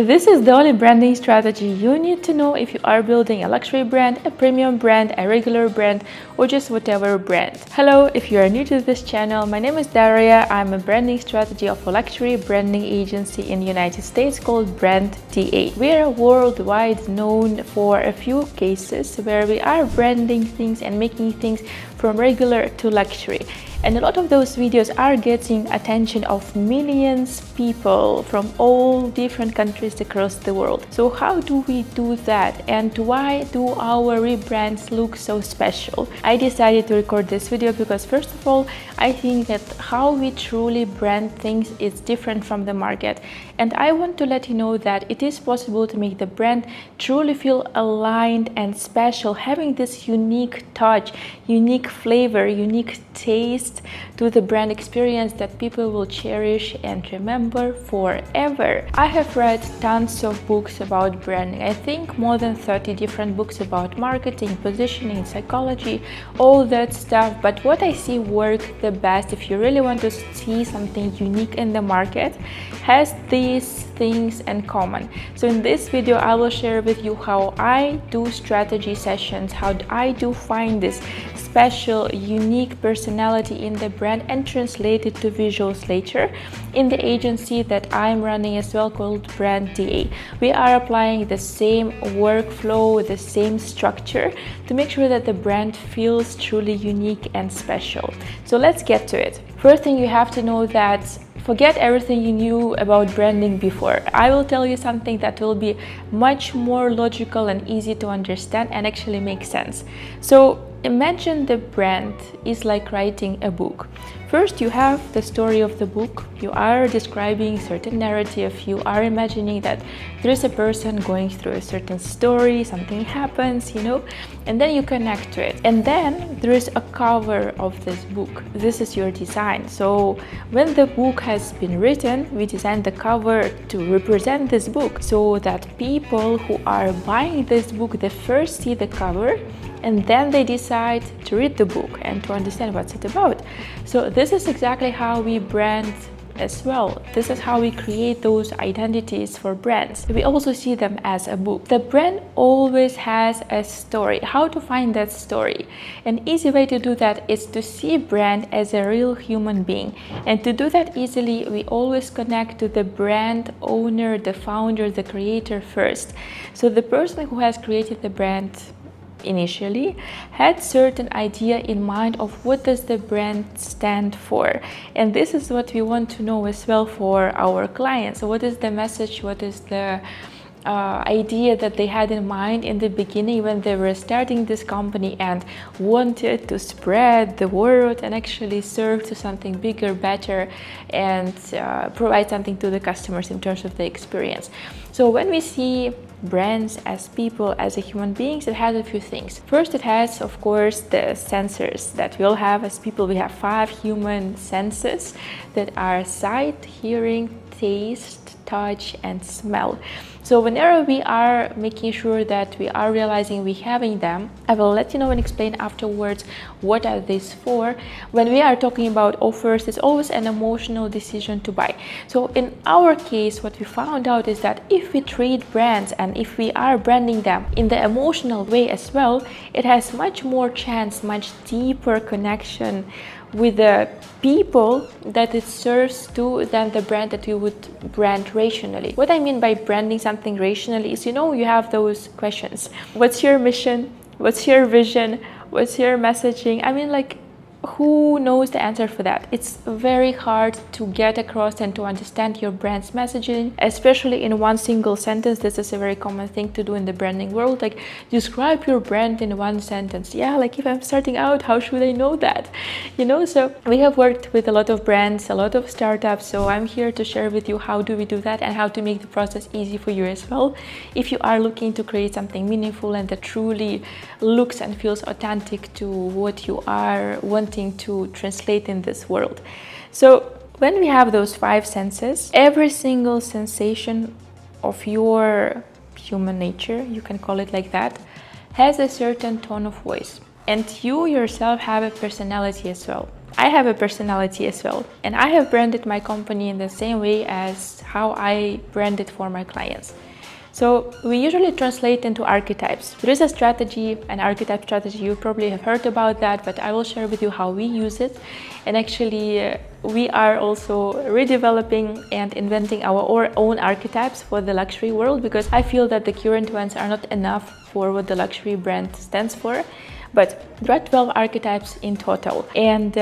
This is the only branding strategy you need to know if you are building a luxury brand, a premium brand, a regular brand, or just whatever brand. Hello, if you are new to this channel, my name is Daria. I'm a branding strategy of a luxury branding agency in the United States called BrandDA. We are worldwide known for a few cases where we are branding things and making things from regular to luxury. And a lot of those videos are getting attention of millions of people from all different countries across the world. So how do we do that, and why do our rebrands look so special? I decided to record this video because first of all, I think that how we truly brand things is different from the market. And I want to let you know that it is possible to make the brand truly feel aligned and special, having this unique touch, unique flavor, unique taste to the brand experience that people will cherish and remember forever. I have read tons of books about branding. I think more than 30 different books about marketing, positioning, psychology, all that stuff. But what I see work the best, if you really want to see something unique in the market, has these things in common. So in this video, I will share with you how I do strategy sessions, how I do find this special, unique personality in the brand and translate it to visuals later in the agency that I'm running as well, called BrandDA. We are applying the same workflow, the same structure to make sure that the brand feels truly unique and special. So let's get to it. First thing you have to know that forget everything you knew about branding before. I will tell you something that will be much more logical and easy to understand and actually make sense. So imagine the brand is like writing a book. First, you have the story of the book. You are describing a certain narrative. You are imagining that there is a person going through a certain story, something happens, and then you connect to it. And then there is a cover of this book. This is your design. So when the book has been written, we designed the cover to represent this book so that people who are buying this book, they first see the cover and then they decide to read the book and to understand what's it about. So this is exactly how we brand as well. This is how we create those identities for brands. We also see them as a book. The brand always has a story. How to find that story? An easy way to do that is to see brand as a real human being. And to do that easily, we always connect to the brand owner, the founder, the creator first. So the person who has created the brand initially had certain idea in mind of what does the brand stand for, and this is what we want to know as well for our clients. So what is the message, what is the idea that they had in mind in the beginning when they were starting this company and wanted to spread the word and actually serve to something bigger, better, and provide something to the customers in terms of the experience. So when we see brands as people, as a human beings, it has a few things. First, it has, of course, the sensors that we all have as people. We have 5 human senses that are sight, hearing, taste, touch, and smell. So whenever we are making sure that we are realizing we having them, I will let you know and explain afterwards what are these for. When we are talking about offers, it's always an emotional decision to buy. So in our case, what we found out is that if we treat brands and if we are branding them in the emotional way as well, it has much more chance, much deeper connection with the people that it serves to than the brand that you would brand rationally. What I mean by branding something rationally is, you have those questions. What's your mission? What's your vision? What's your messaging? I mean, who knows the answer for that? It's very hard to get across and to understand your brand's messaging, especially in one single sentence. This is a very common thing to do in the branding world, describe your brand in one sentence. Yeah, if I'm starting out, how should I know that? So we have worked with a lot of brands, a lot of startups, so I'm here to share with you how do we do that and how to make the process easy for you as well, if you are looking to create something meaningful and that truly looks and feels authentic to what you are wanting to translate in this world. So when we have those 5 senses, every single sensation of your human nature, you can call it like that, has a certain tone of voice. And you yourself have a personality as well. I have a personality as well, and I have branded my company in the same way as how I brand it for my clients. So we usually translate into archetypes. There is a strategy, an archetype strategy. You probably have heard about that, but I will share with you how we use it. And actually, we are also redeveloping and inventing our own archetypes for the luxury world, because I feel that the current ones are not enough for what the luxury brand stands for. But there are 12 archetypes in total, and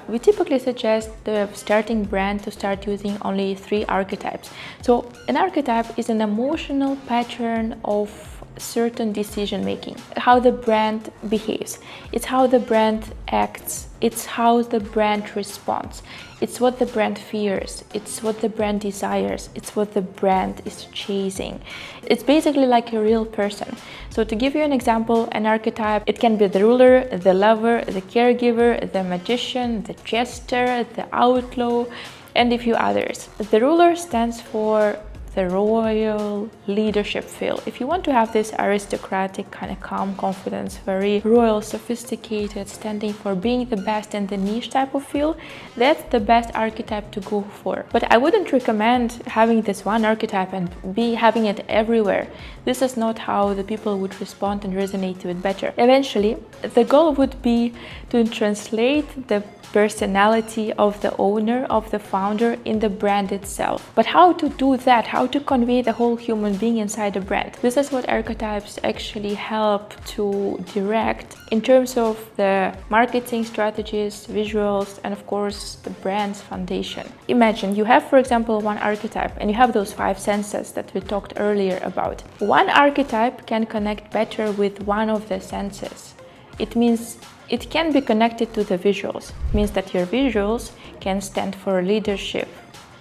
we typically suggest the starting brand to start using only 3 archetypes. So an archetype is an emotional pattern of certain decision making, how the brand behaves, it's how the brand acts, it's how the brand responds, it's what the brand fears, it's what the brand desires, it's what the brand is chasing. It's basically like a real person. So to give you an example, an archetype, it can be the ruler, the lover, the caregiver, the magician, the jester, the outlaw, and a few others. The ruler stands for the royal leadership feel. If you want to have this aristocratic kind of calm confidence, very royal, sophisticated, standing for being the best in the niche type of feel, that's the best archetype to go for. But I wouldn't recommend having this one archetype and having it everywhere. This is not how the people would respond and resonate to it better. Eventually, the goal would be to translate the personality of the owner, of the founder in the brand itself. But how to do that? How to convey the whole human being inside the brand? This is what archetypes actually help to direct in terms of the marketing strategies, visuals, and of course the brand's foundation. Imagine you have, for example, one archetype and you have those 5 senses that we talked earlier about. One archetype can connect better with one of the senses. It means it can be connected to the visuals. It means that your visuals can stand for leadership,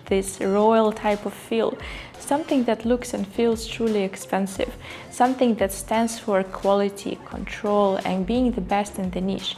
this royal type of feel, something that looks and feels truly expensive, something that stands for quality, control, and being the best in the niche.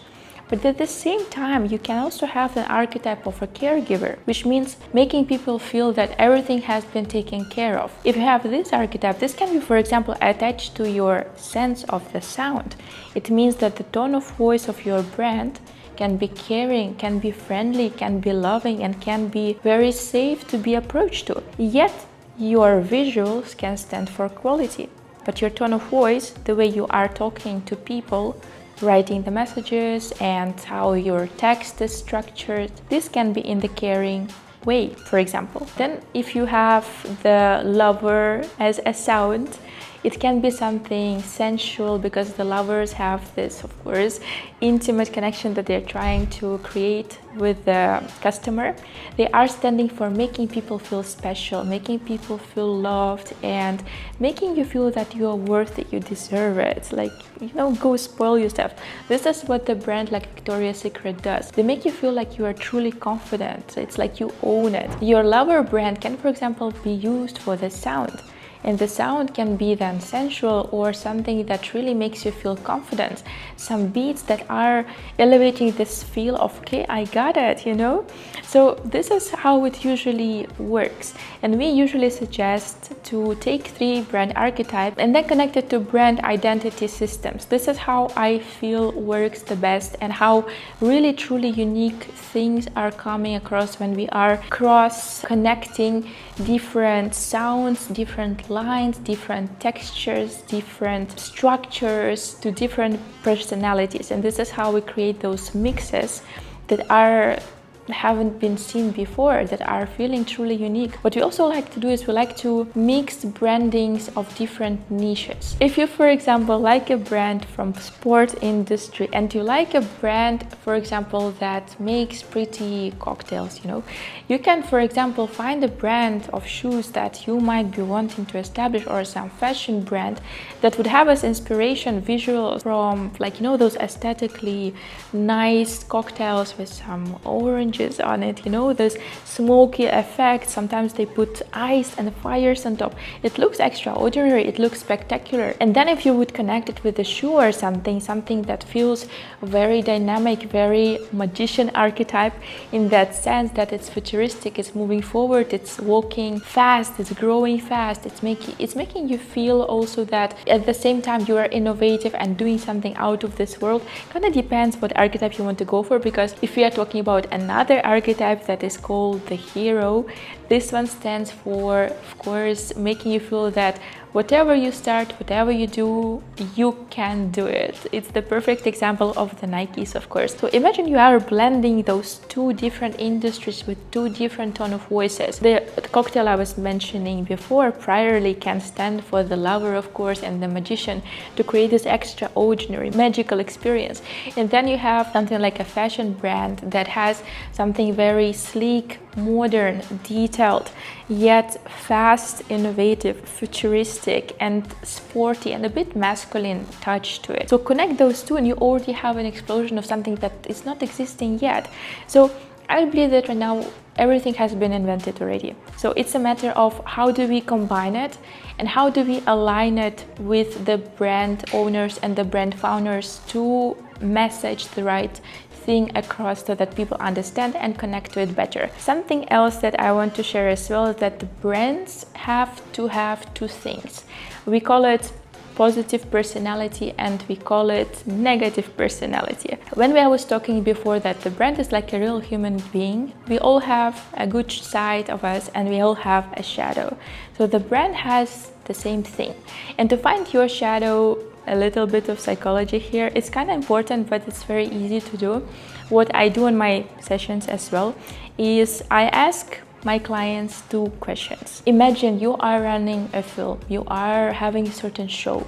But at the same time, you can also have an archetype of a caregiver, which means making people feel that everything has been taken care of. If you have this archetype, this can be, for example, attached to your sense of the sound. It means that the tone of voice of your brand can be caring, can be friendly, can be loving, and can be very safe to be approached to. Yet, your visuals can stand for quality. But your tone of voice, the way you are talking to people, writing the messages, and how your text is structured, this can be in the caring way, for example. Then if you have the lover as a sound, it can be something sensual, because the lovers have this, of course, intimate connection that they're trying to create with the customer. They are standing for making people feel special, making people feel loved, and making you feel that you are worth it, you deserve it. It's like, go spoil yourself. This is what the brand like Victoria's Secret does. They make you feel like you are truly confident. It's like you own it. Your lover brand can, for example, be used for the sound. And the sound can be then sensual or something that really makes you feel confident. Some beats that are elevating this feel of, okay, I got it, So this is how it usually works. And we usually suggest to take 3 brand archetypes and then connect it to brand identity systems. This is how I feel works the best, and how really truly unique things are coming across when we are cross-connecting different sounds, different lines, different textures, different structures to different personalities. And this is how we create those mixes that haven't been seen before, that are feeling truly unique. What we also like to do is we like to mix brandings of different niches. If you, for example, like a brand from sport industry and you like a brand, for example, that makes pretty cocktails, you can, for example, find a brand of shoes that you might be wanting to establish, or some fashion brand that would have as inspiration visuals from, those aesthetically nice cocktails with some orange images on it, you know, this smoky effect. Sometimes they put ice and fires on top. It looks extraordinary, it looks spectacular. And then if you would connect it with a shoe or something that feels very dynamic, very magician archetype, in that sense that it's futuristic, it's moving forward, it's walking fast, it's growing fast, it's making you feel also that at the same time you are innovative and doing something out of this world. Kind of depends what archetype you want to go for, because if we are talking about another archetype that is called the hero, this one stands for, of course, making you feel that whatever you start, whatever you do, you can do it. It's the perfect example of the Nikes, of course. So imagine you are blending those two different industries with two different tone of voices. The cocktail I was mentioning before priorly can stand for the lover, of course, and the magician, to create this extraordinary, magical experience. And then you have something like a fashion brand that has something very sleek, modern, detailed, yet fast, innovative, futuristic, and sporty, and a bit masculine touch to it. So connect those two and you already have an explosion of something that is not existing yet. So I believe that right now everything has been invented already. So it's a matter of how do we combine it and how do we align it with the brand owners and the brand founders to message the right thing across so that people understand and connect to it better. Something else that I want to share as well is that the brands have to have two things. We call it positive personality and we call it negative personality. When I was talking before that the brand is like a real human being, we all have a good side of us and we all have a shadow. So the brand has the same thing. And to find your shadow, a little bit of psychology here, it's kind of important, but it's very easy to do. What I do in my sessions as well is I ask my clients two questions. Imagine you are running a film, you are having a certain show,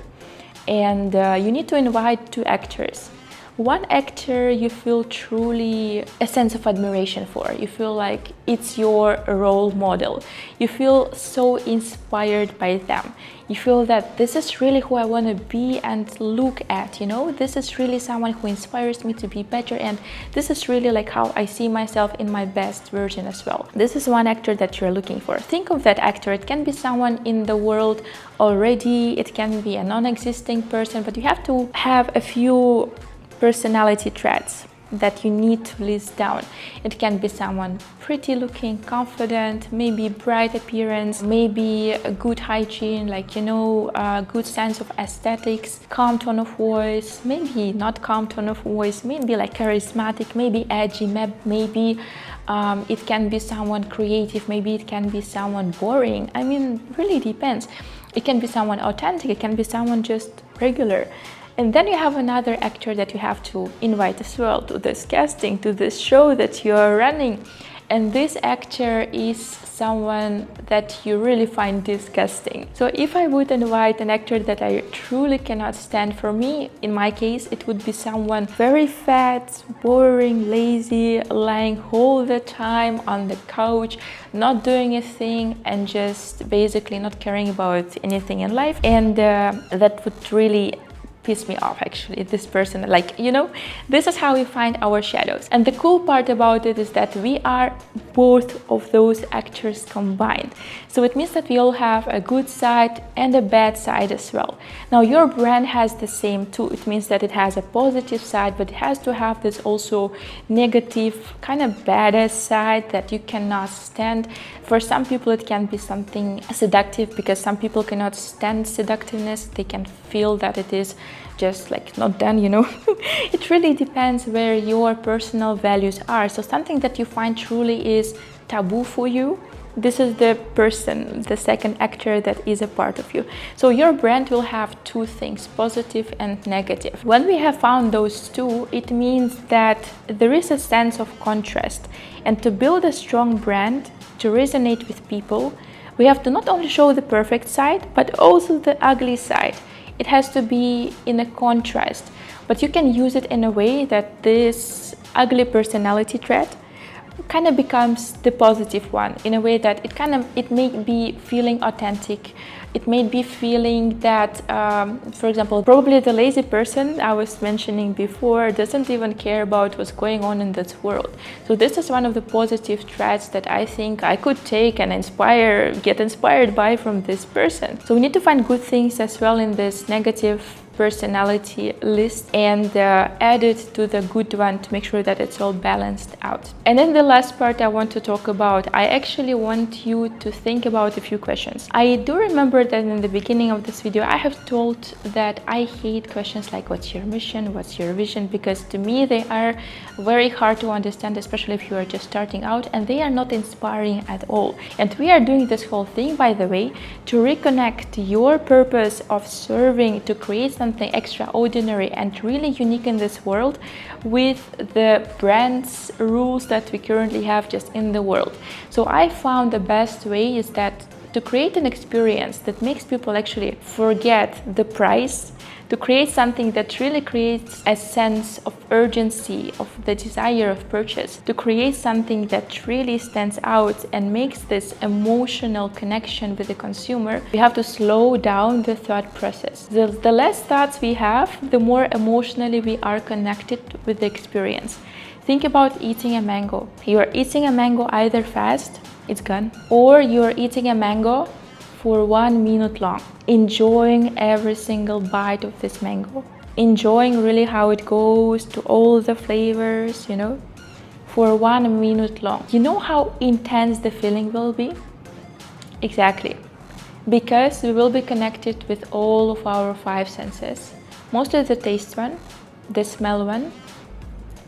and you need to invite two actors. One actor you feel truly a sense of admiration for. You feel like it's your role model. You feel so inspired by them. You feel that this is really who I want to be and look at, you know? This is really someone who inspires me to be better, and this is really like how I see myself in my best version as well. This is one actor that you're looking for. Think of that actor. It can be someone in the world already. It can be a non-existing person, but you have to have a few personality traits that you need to list down. It can be someone pretty looking, confident, maybe bright appearance, maybe a good hygiene, like, you know, a good sense of aesthetics, calm tone of voice, maybe not calm tone of voice, maybe like charismatic, maybe edgy, maybe it can be someone creative, maybe it can be someone boring. I mean, really depends. It can be someone authentic, it can be someone just regular. And then you have another actor that you have to invite as well to this casting, to this show that you are running. And this actor is someone that you really find disgusting. So if I would invite an actor that I truly cannot stand, for me, in my case, it would be someone very fat, boring, lazy, lying all the time on the couch, not doing a thing, and just basically not caring about anything in life. And that would really piss me off, actually, this person. Like, you know, this is how we find our shadows. And the cool part about it is that we are both of those actors combined. So it means that we all have a good side and a bad side as well. Now your brand has the same too. It means that it has a positive side, but it has to have this also negative, kind of badass side that you cannot stand. For some people it can be something seductive, because some people cannot stand seductiveness. They can feel that it is just like not done, you know. It really depends where your personal values are. So something that you find truly is taboo for you, this is the person, the second actor that is a part of you. So your brand will have two things, positive and negative. When we have found those two, it means that there is a sense of contrast. And to build a strong brand, to resonate with people, we have to not only show the perfect side, but also the ugly side. It has to be in a contrast, but you can use it in a way that this ugly personality trait kind of becomes the positive one, in a way that it may be feeling authentic. It may be feeling that, for example, probably the lazy person I was mentioning before doesn't even care about what's going on in this world. So this is one of the positive traits that I think I could take and get inspired by from this person. So we need to find good things as well in this negative personality list and add it to the good one to make sure that it's all balanced out. And then the last part I want to talk about, I actually want you to think about a few questions. I do remember that in the beginning of this video I have told that I hate questions like what's your mission, what's your vision, because to me they are very hard to understand, especially if you are just starting out, and they are not inspiring at all. And we are doing this whole thing, by the way, to reconnect your purpose of serving, to create something extraordinary and really unique in this world with the brand's rules that we currently have just in the world. So I found the best way is that to create an experience that makes people actually forget the price, to create something that really creates a sense of urgency, of the desire of purchase, to create something that really stands out and makes this emotional connection with the consumer. We have to slow down the thought process. The less thoughts we have, the more emotionally we are connected with the experience. Think about eating a mango. You are eating a mango either fast, it's gone, or you're eating a mango for 1 minute long, enjoying every single bite of this mango, enjoying really how it goes to all the flavors, for 1 minute long. You know how intense the feeling will be? Exactly, because we will be connected with all of our 5 senses. Mostly the taste one, the smell one,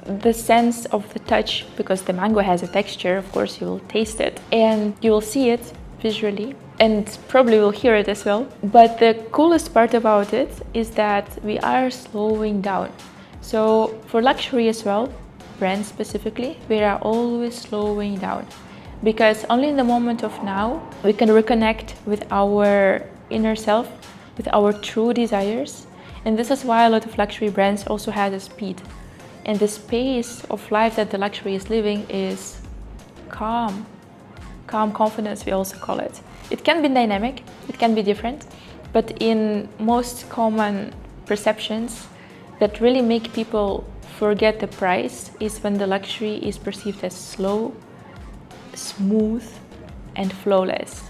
the sense of the touch, because the mango has a texture, of course you will taste it and you will see it visually and probably will hear it as well. But the coolest part about it is that we are slowing down. So for luxury as well, brands specifically, we are always slowing down, because only in the moment of now we can reconnect with our inner self, with our true desires. And this is why a lot of luxury brands also have a speed. And the space of life that the luxury is living is calm confidence, we also call it. It can be dynamic, it can be different, but in most common perceptions that really make people forget the price is when the luxury is perceived as slow, smooth, and flawless.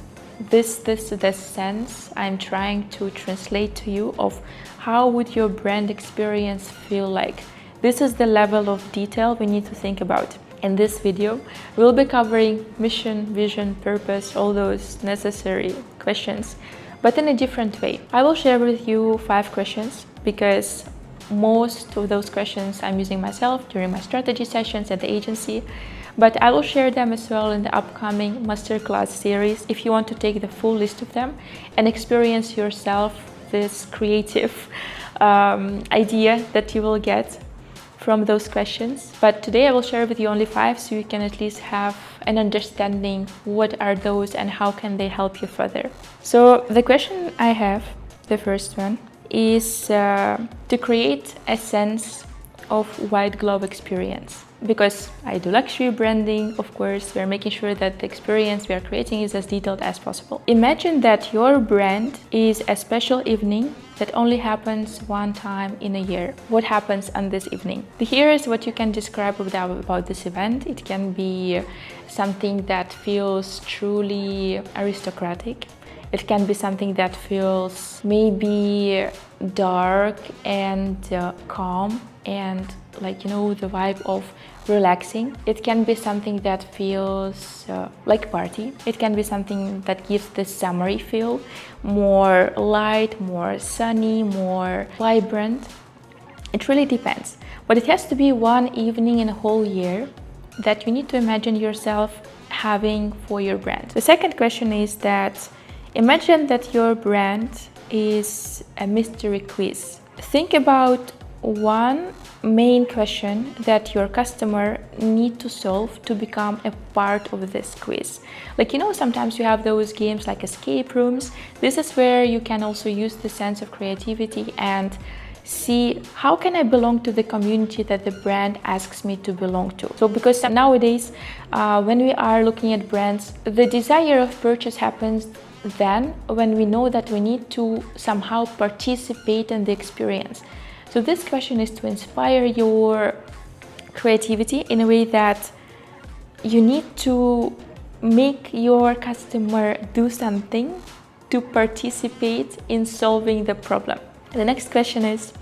This the sense I'm trying to translate to you of how would your brand experience feel like. This is the level of detail we need to think about. In this video, we'll be covering mission, vision, purpose, all those necessary questions, but in a different way. I will share with you 5 questions because most of those questions I'm using myself during my strategy sessions at the agency, but I will share them as well in the upcoming masterclass series if you want to take the full list of them and experience yourself this creative idea that you will get from those questions. But today I will share with you only 5 so you can at least have an understanding what are those and how can they help you further. So the question I have, the first one, is to create a sense of white glove experience. Because I do luxury branding, of course, we're making sure that the experience we are creating is as detailed as possible. Imagine that your brand is a special evening that only happens one time in a year. What happens on this evening? Here is what you can describe about this event. It can be something that feels truly aristocratic. It can be something that feels maybe dark and calm and the vibe of relaxing. It can be something that feels like party. It can be something that gives the summery feel, more light, more sunny, more vibrant. It really depends. But it has to be one evening in a whole year that you need to imagine yourself having for your brand. The second question is that imagine that your brand is a mystery quiz. Think about one main question that your customer need to solve to become a part of this quiz. Sometimes you have those games like escape rooms. This is where you can also use the sense of creativity and see how can I belong to the community that the brand asks me to belong to. So because nowadays, when we are looking at brands, the desire of purchase happens then when we know that we need to somehow participate in the experience. So this question is to inspire your creativity in a way that you need to make your customer do something to participate in solving the problem. The next question is,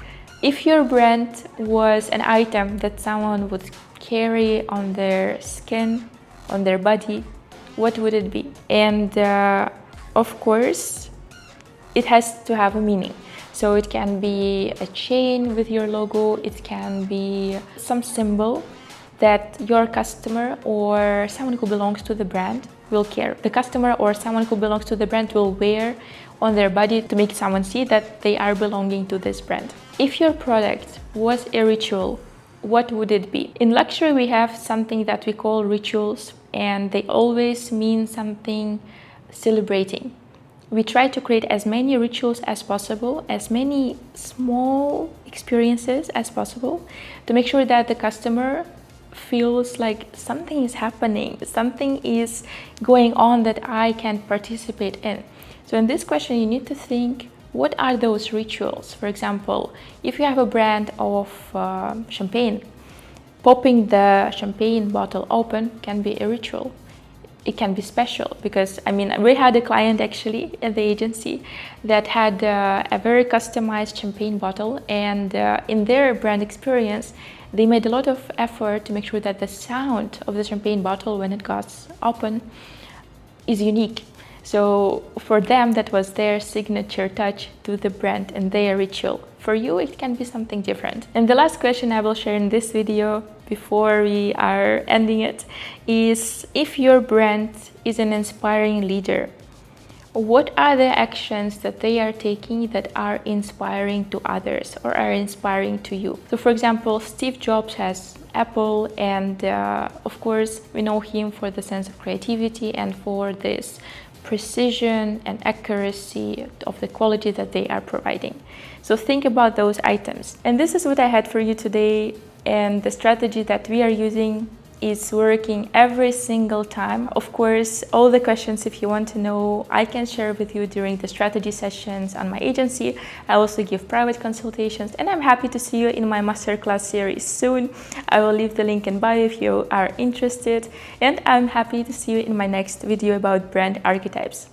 if your brand was an item that someone would carry on their skin, on their body, what would it be? And of course, it has to have a meaning. So it can be a chain with your logo, it can be some symbol that your customer or someone who belongs to the brand will care. The customer or someone who belongs to the brand will wear on their body to make someone see that they are belonging to this brand. If your product was a ritual, what would it be? In luxury, we have something that we call rituals, and they always mean something celebrating. We try to create as many rituals as possible, as many small experiences as possible, to make sure that the customer feels like something is happening, something is going on that I can participate in. So in this question, you need to think, what are those rituals? For example, if you have a brand of champagne, popping the champagne bottle open can be a ritual. It can be special because, we had a client actually at the agency that had a very customized champagne bottle, and in their brand experience, they made a lot of effort to make sure that the sound of the champagne bottle when it got open is unique. So for them, that was their signature touch to the brand and their ritual. For you, it can be something different. And the last question I will share in this video before we are ending it is, if your brand is an inspiring leader, what are the actions that they are taking that are inspiring to others or are inspiring to you? So for example, Steve Jobs has Apple, and of course we know him for the sense of creativity and for this precision and accuracy of the quality that they are providing. So think about those items. And this is what I had for you today, and the strategy that we are using is working every single time. Of course, all the questions, if you want to know, I can share with you during the strategy sessions on my agency. I also give private consultations, and I'm happy to see you in my masterclass series soon. I will leave the link in bio if you are interested, and I'm happy to see you in my next video about brand archetypes.